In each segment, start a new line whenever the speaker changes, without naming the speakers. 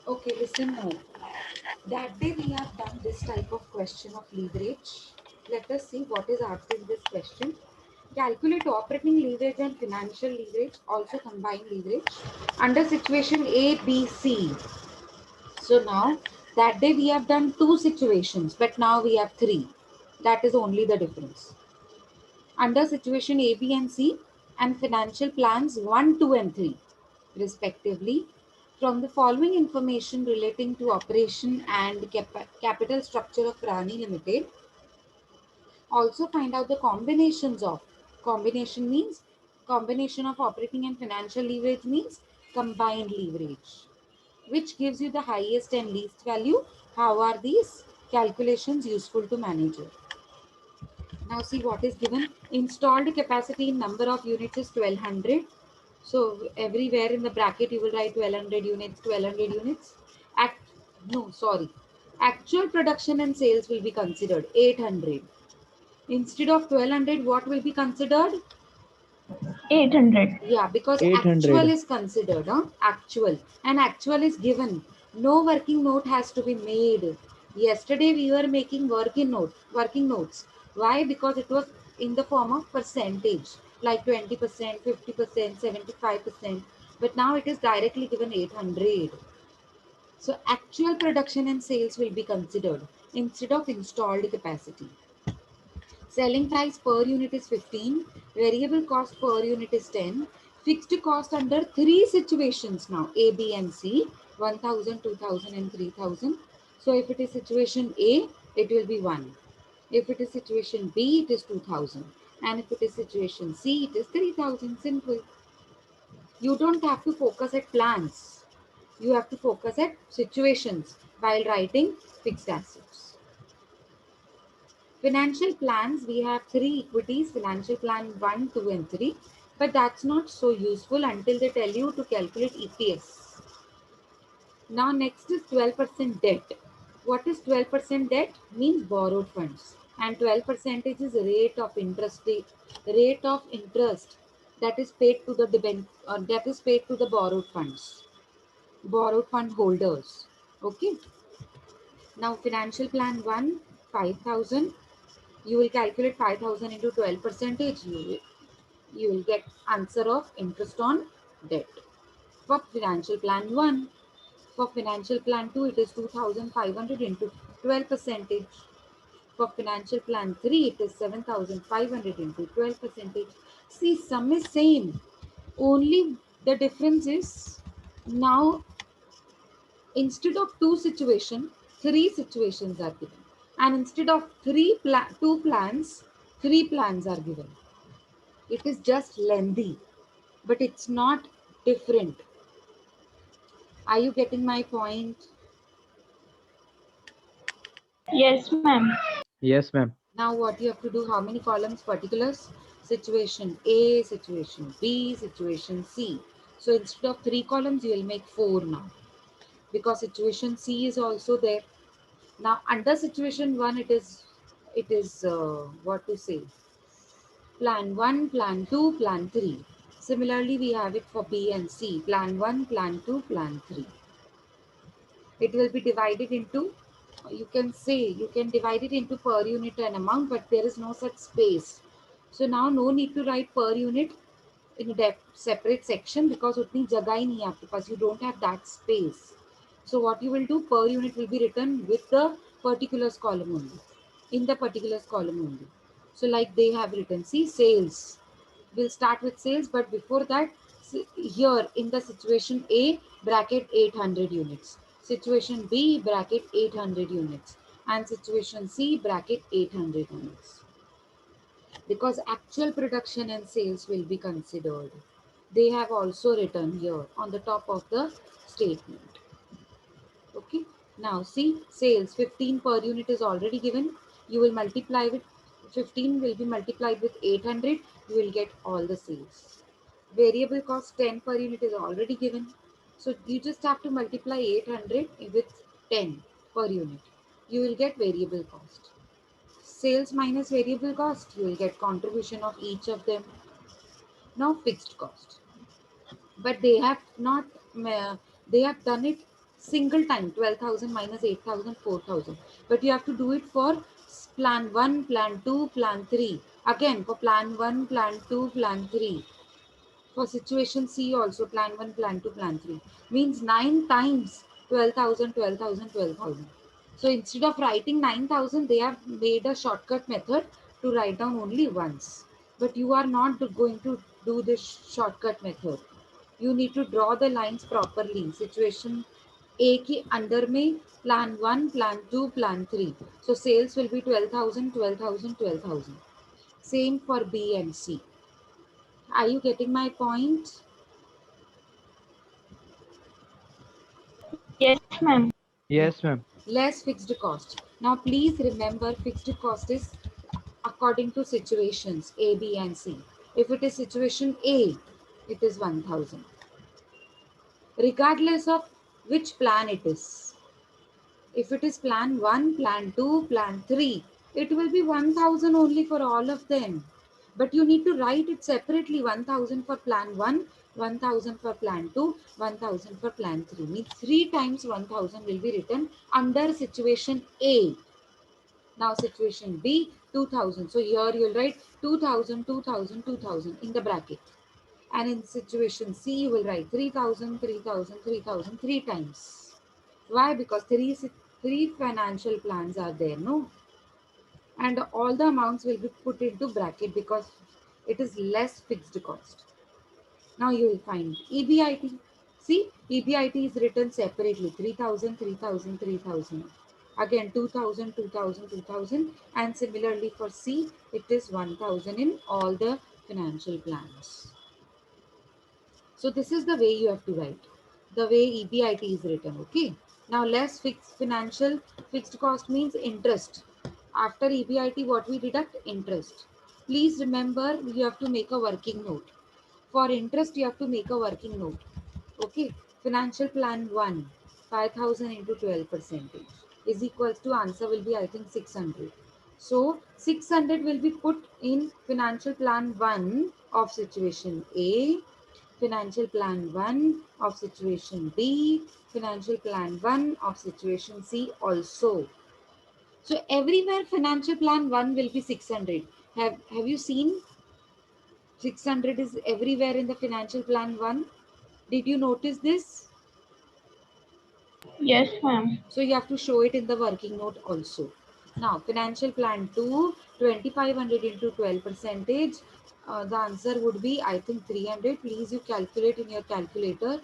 Okay, listen now. That day we have done this type of question of leverage. Let us see what is asked in this question. Calculate operating leverage and financial leverage, also combined leverage, under situation A, B, C. So now that day we have done two situations, but now we have three. That is only the difference. Under situation A, B, and C, and financial plans 1, 2, and 3, respectively, from the following information relating to operation and capital structure of Prani Limited, also find out the combinations of. Combination means combination of operating and financial leverage means combined leverage. Which gives you the highest and least value? How are these calculations useful to manager? Now see what is given. Installed capacity in number of units is 1200. So everywhere in the bracket you will write 1200 units, 1200 units. Act, no, sorry. Actual production and sales will be considered 800. Instead of 1200, what will be considered?
800.
Yeah, because actual
800.
is considered, huh? Actual. And actual is given. No working note has to be made. Yesterday we were making working notes. Why? Because it was in the form of percentage, like 20%, 50%, 75%. But now it is directly given 800. So actual production and sales will be considered instead of installed capacity. Selling price per unit is 15. Variable cost per unit is 10. Fixed cost under three situations now, A, B, and C, 1000, 2000, and 3000. So if it is situation A, it will be 1. If it is situation B, it is 2000. And if it is situation C, it is 3000. Simple. You don't have to focus at plans. You have to focus at situations while writing fixed assets. Financial plans, we have three equities, financial plan 1, 2, and 3. But that's not so useful until they tell you to calculate EPS. Now next is 12% debt. What is 12% debt? Means borrowed funds. And 12% is rate of interest. The rate of interest that is paid to the that is paid to the borrowed funds. Borrowed fund holders. Okay. Now financial plan 1, 5000. You will calculate 5000 into 12 percentage. You will get answer of interest on debt. For financial plan 1, for financial plan 2, it is 2500 into 12 percentage. For financial plan 3, it is 7500 into 12 percentage. See, sum is same. Only the difference is now instead of two situations, three situations are given. And instead of two plans, three plans are given. It is just lengthy, but it's not different. Are you getting my point?
Yes, ma'am.
Yes, ma'am.
Now what you have to do, how many columns? Particulars, situation A, situation B, situation C. So instead of three columns, you will make four now, because situation C is also there. Now under situation one, it is what to say, plan 1, plan 2, plan 3. Similarly, we have it for B and C, plan 1, plan 2, plan 3. It will be divided into, you can say, you can divide it into per unit and amount, but there is no such space. So now no need to write per unit in a separate section, because utni jagah hi nahi hai aapke paas, you don't have that space. So what you will do, per unit will be written with the particulars column only, in the particulars column only. So like they have written, see, sales, we'll start with sales, but before that, here in the situation A, bracket 800 units, situation B, bracket 800 units, and situation C, bracket 800 units, because actual production and sales will be considered. They have also written here on the top of the statement. Okay. Now see, sales 15 per unit is already given. You will multiply with 15 will be multiplied with 800. You will get all the sales. Variable cost 10 per unit is already given. So you just have to multiply 800 with 10 per unit. You will get variable cost. Sales minus variable cost, you will get contribution of each of them. Now fixed cost. But they have not, they have done it single time, 12,000 minus 8,000, 4,000. But you have to do it for plan 1, plan 2, plan 3. Again, for plan 1, plan 2, plan 3. For situation C also, plan 1, plan 2, plan 3. Means 9 times 12,000, 12,000, 12,000. So instead of writing 9,000, they have made a shortcut method to write down only once. But you are not going to do this shortcut method. You need to draw the lines properly. Situation A के अंदर में plan 1, plan 2, plan 3. So sales will be 12,000, 12,000, 12,000. Same for B and C. Are you getting my point?
Yes, ma'am.
Yeah.
Yes, ma'am.
Less fixed cost. Now please remember fixed cost is according to situations A, B and C. If it is situation A, it is 1,000. Regardless of which plan it is. If it is plan 1, plan 2, plan 3, it will be 1,000 only for all of them. But you need to write it separately, 1,000 for plan 1, 1,000 for plan 2, 1,000 for plan 3. Means 3 times 1,000 will be written under situation A. Now situation B, 2,000. So here you will write 2,000, 2,000, 2,000 in the bracket. And in situation C, you will write 3,000, 3,000, 3,000 3 times. Why? Because three financial plans are there, no? And all the amounts will be put into bracket because it is less fixed cost. Now you will find EBIT. See, EBIT is written separately, 3,000, 3,000, 3,000. Again, 2,000, 2,000, 2,000. And similarly for C, it is 1,000 in all the financial plans. So this is the way you have to write, the way EBIT is written, okay? Now less fixed cost means interest. After EBIT, what we deduct? Interest. Please remember, you have to make a working note. For interest, you have to make a working note. Okay. Financial plan 1, 5,000 into 12% is equals to, answer will be, I think, 600. So 600 will be put in financial plan 1 of situation A, financial plan 1 of situation B, financial plan 1 of situation C also. So everywhere financial plan 1 will be 600. Have you seen 600 is everywhere in the financial plan 1? Did you notice this?
Yes, ma'am.
So you have to show it in the working note also. Now financial plan 2, 2,500 into 12 percentage. The answer would be, I think, 300. Please you calculate in your calculator.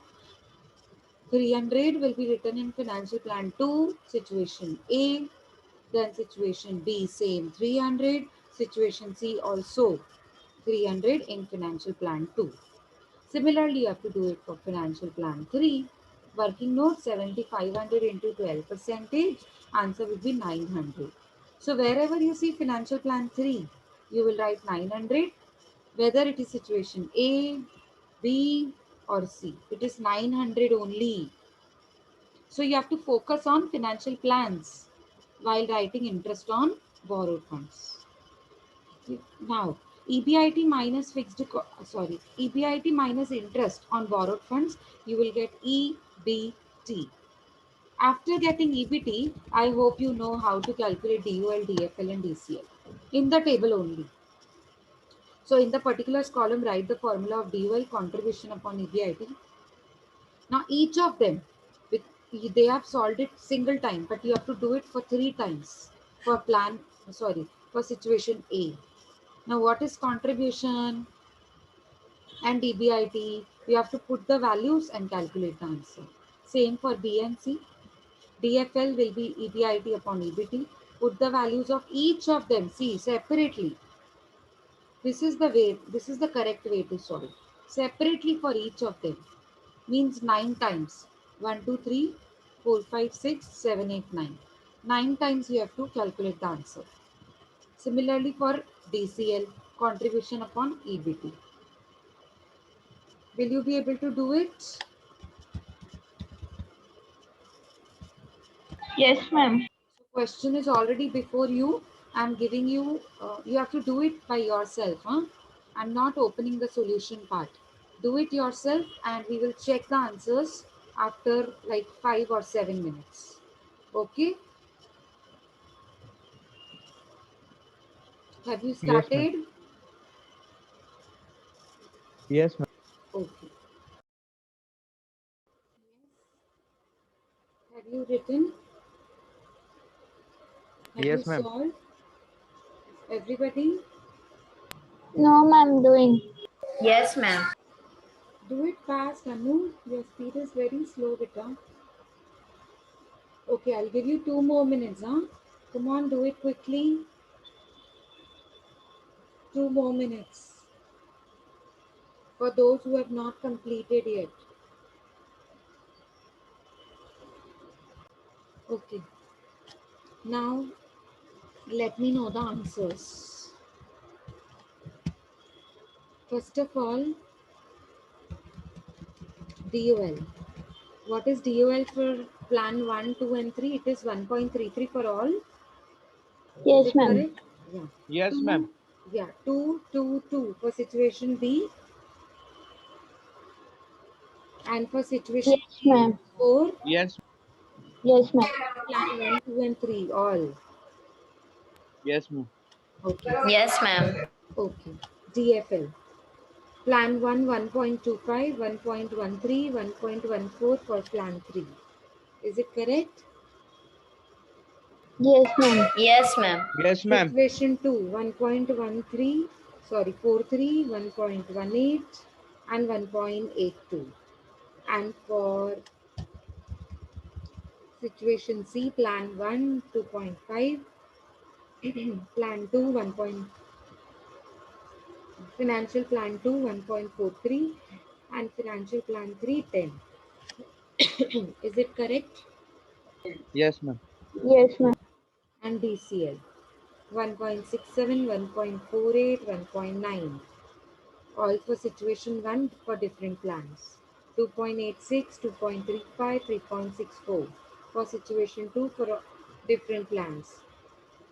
300 will be written in financial plan 2, situation A. Then situation B, same 300. Situation C also 300 in financial plan 2. Similarly, you have to do it for financial plan 3. Working note, 7,500 into 12 percentage. Answer will be 900. So wherever you see financial plan 3, you will write 900. Whether it is situation A, B or C, it is 900 only. So you have to focus on financial plans while writing interest on borrowed funds. Now, EBIT minus EBIT minus interest on borrowed funds, you will get EBT. After getting EBT, I hope you know how to calculate DOL, DFL and DCL in the table only. So in the particulars column, write the formula of DOL, contribution upon EBIT. Now each of them, they have solved it single time, but you have to do it for 3 times for for situation A. Now what is contribution and EBIT? You have to put the values and calculate the answer. Same for B and C. DFL will be EBIT upon EBT. Put the values of each of them, see, separately. This is the correct way to solve. Separately for each of them. Means 9 times. 1, 2, 3, 4, 5, 6, 7, 8, 9. 9 times you have to calculate the answer. Similarly for DCL, contribution upon EBT. Will you be able to do it?
Yes, ma'am.
So question is already before you. I'm giving you, you have to do it by yourself. Huh? I'm not opening the solution part. Do it yourself and we will check the answers after like 5 or 7 minutes. Okay, have you
Yes, ma'am.
started?
Yes, ma'am.
Okay, have you written? Have you
Yes, ma'am.
solved? Everybody,
No, ma'am, doing.
Yes, ma'am.
do it fast, Anu. Your speed is very slow, beta. Okay, I'll give you 2 more minutes, huh? Come on, do it quickly. 2 more minutes for those who have not completed yet. Okay, now let me know the answers. First of all, DOL. What is DOL for plan 1, 2, and 3? It is 1.33 for all. Is
Yes,
it
ma'am.
correct? Yeah.
Yes, ma'am.
2, yeah, 2, 2, 2 for situation B. And for situation
Yes, ma'am.
4,
Yes,
Yes, ma'am.
plan 1, 2, and 3, all.
yes, ma'am.
Okay.
Yes, ma'am.
Okay. DFL. Plan 1, 1.25, 1.13, 1.14 for plan 3. Is it correct?
Yes, ma'am.
Yes, ma'am.
Yes, ma'am.
Situation 2, 1.13, sorry, 43, 1.18, and 1.82. And for situation C, plan 1, 2.5, plan 2, 1. Financial plan 2, 1.43, and financial plan 3, 10. Is it correct?
Yes, ma'am.
Yes, ma'am.
And DCL 1.67, 1.48, 1.9. All for situation 1 for different plans. 2.86, 2.35, 3.64 for situation 2 for different plans.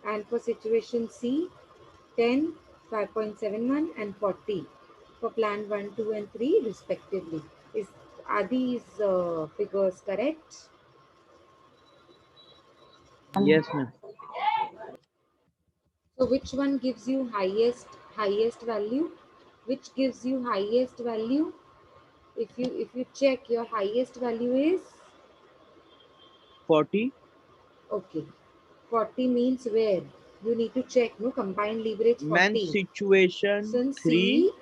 And for situation C, 10, 5.71, and 40 for plan 1, 2, and 3 respectively. Are these figures correct?
Yes, ma'am.
So which one gives you highest value? Which gives you highest value? If you check, your highest value is
40.
okay. 40 means where? You need to check, no, combined leverage
Man,
40.
situation
Situation
3.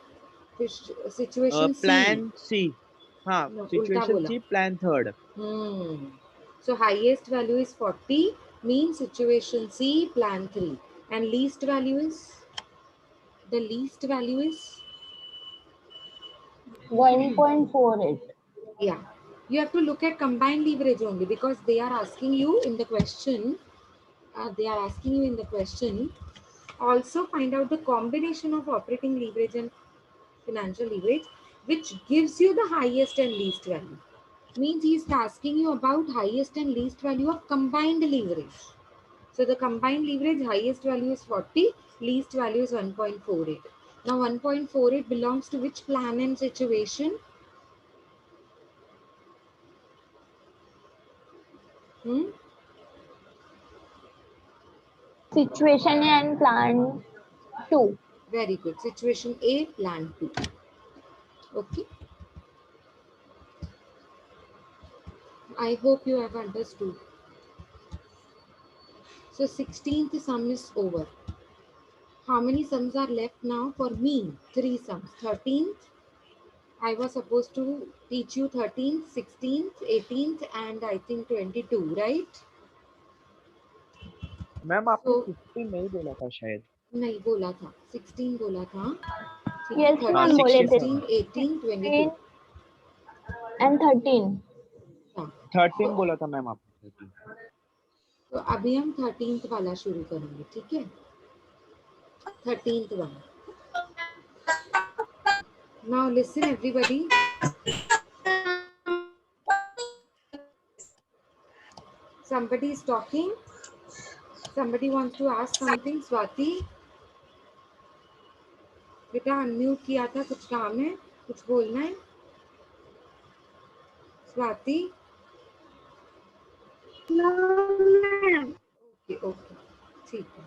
C, situation C.
Plan C. हाँ,
No, ulta
situation
bola.
C, plan third.
So highest value is 40, means situation C, plan 3. And least value is? The least value is?
1.48.
Yeah. You have to look at combined leverage only because they are asking you in the question. Also find out the combination of operating leverage and financial leverage, which gives you the highest and least value. Means he is asking you about highest and least value of combined leverage. So the combined leverage highest value is 40, least value is 1.48. Now 1.48 belongs to which plan and situation? Hmm?
Situation and plan 2.
Very good. Situation A, plan 2. Okay. I hope you have understood. So 16th sum is over. How many sums are left now for me? 3 sums. 13th, I was supposed to teach you 13th, 16th, 18th, and I think 22, right?
Ma'am आपने
So
15 नहीं बोला था शायद.
नहीं बोला था, 16 बोला था. ठीक है,
Yes,
हाँ,
ma'am.
13,
बोले
16
थे.
16, 18, 22.
16 and 13.
हाँ.
13 बोला था मैम आपने. 13.
तो अभी हम 13th वाला शुरू करेंगे, ठीक है? 13th one. Now listen everybody. Somebody is talking. Somebody wants to ask something. Swati. बेटा अनम्यूट किया था, कुछ काम है, कुछ बोलना है? Swati?
No, ma'am.
Okay, okay. ठीक है.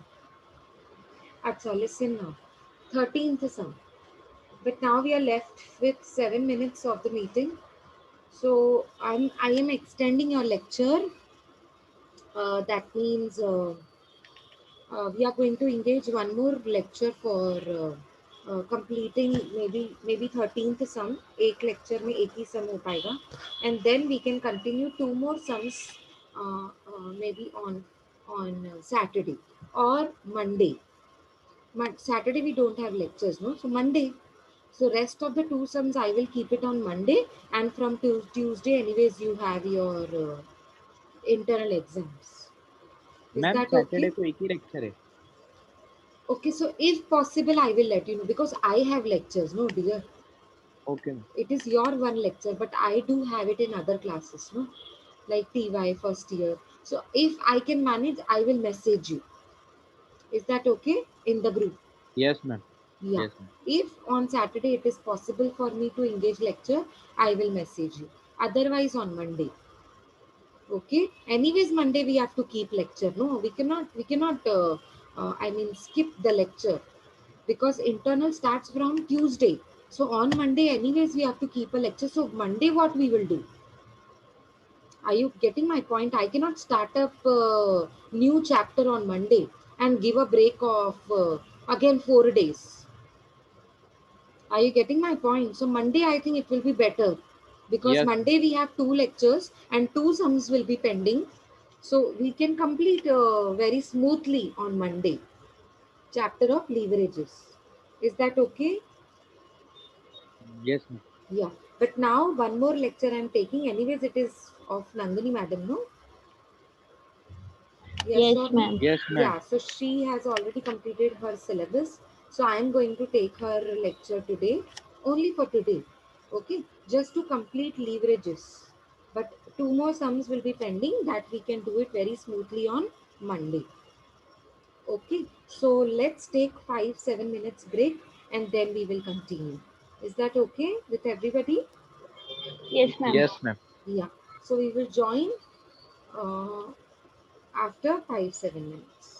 अच्छा, listen now. 13th sum. But now we are left with 7 minutes of the meeting. So I am extending your lecture. That means we are going to engage one more lecture for completing maybe 13th sum. एक lecture में एक ही sum हो पाएगा, and then we can continue two more sums maybe on Saturday or Monday. Saturday we don't have lectures, no? So Monday. So rest of the two sums I will keep it on Monday, and from Tuesday anyways you have your internal exams. Is
ma'am
that okay?
Saturday को एक ही lecture है.
Okay, so if possible, I will let you know because I have lectures, no dear.
Okay ma'am.
It is your one lecture, but I do have it in other classes, no? Like TY first year. So if I can manage, I will message you. Is that okay? In the group?
Yes ma'am.
Yeah.
Yes ma'am.
If on Saturday it is possible for me to engage lecture, I will message you. Otherwise on Monday. Okay. Anyways, Monday we have to keep lecture. No, we cannot. I mean, skip the lecture because internal starts from Tuesday. So on Monday, anyways, we have to keep a lecture. So Monday, what we will do? Are you getting my point? I cannot start up new chapter on Monday and give a break of again 4 days. Are you getting my point? So Monday, I think it will be better because
yes.
Monday we have two lectures and two sums will be pending. So we can complete very smoothly on Monday. Chapter of leverages. Is that okay?
Yes ma'am.
Yeah. But now one more lecture I'm taking. Anyways, it is of Nandini madam, no? Yes
Yes,
or no?
ma'am.
Yes ma'am.
Yeah. So she has already completed her syllabus. So I'm going to take her lecture today. Only for today. Okay. Just to complete leverages. But two more sums will be pending that we can do it very smoothly on Monday. Okay. So let's take 5-7 minutes break and then we will continue. Is that okay with everybody?
Yes, ma'am.
Yes ma'am.
Yeah. So we will join uh, after 5-7 minutes.